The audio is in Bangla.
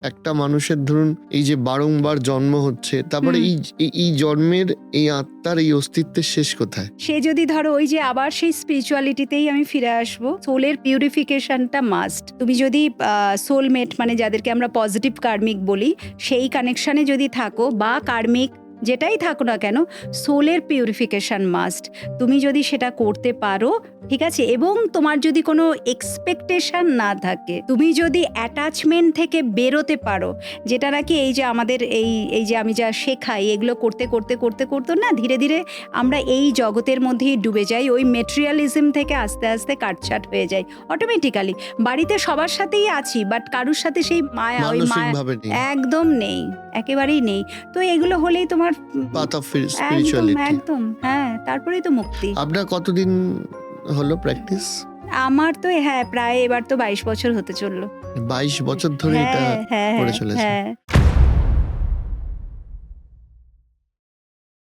একটা মানুষের ধরুন এই যে বারংবার জন্ম হচ্ছে, তারপরে এই জন্মের এই আত্মার এই অস্তিত্বের শেষ কোথায়? সে যদি ধরো ওই যে আবার সেই স্পিরিচুয়ালিটিতেই আমি ফিরে আসবো, সোলের পিউরিফিকেশনটা মাস্ট। তুমি যদি সোলমেট মানে যাদেরকে আমরা পজিটিভ কার্মিক বলি, সেই কানেকশনে যদি থাকো বা কার্মিক যেটাই থাকো না কেন, সোলের পিউরিফিকেশন মাস্ট। তুমি যদি সেটা করতে পারো, ঠিক আছে, এবং তোমার যদি কোনো এক্সপেকটেশন না থাকে, তুমি যদি অ্যাটাচমেন্ট থেকে বেরোতে পারো, যেটা নাকি এই যে আমাদের এই যে আমি যা শেখাই এগুলো করতে করতে করতে করতে না ধীরে ধীরে আমরা এই জগতের মধ্যেই ডুবে যাই, ওই মেটেরিয়ালিজম থেকে আস্তে আস্তে কাটছাট হয়ে যাই অটোমেটিক্যালি। বাড়িতে সবার সাথেই আছি, বাট কারুর সাথে সেই মায়া, ওই মায়া মানসিকভাবে নেই। একদম নেই, একেবারেই নেই। তো এগুলো হলেই তোমার পাথ অফ একদম স্পিরিচুয়ালিটি। একদম, হ্যাঁ, তারপরেই তো মুক্তি। আপনার কতদিন হলো প্র্যাকটিস? আমার তো প্রায় এবার তো 22 বছর হতে চললো। 22 বছর ধরে এটা হ্যাঁ হ্যাঁ করে চলেছে। হ্যাঁ।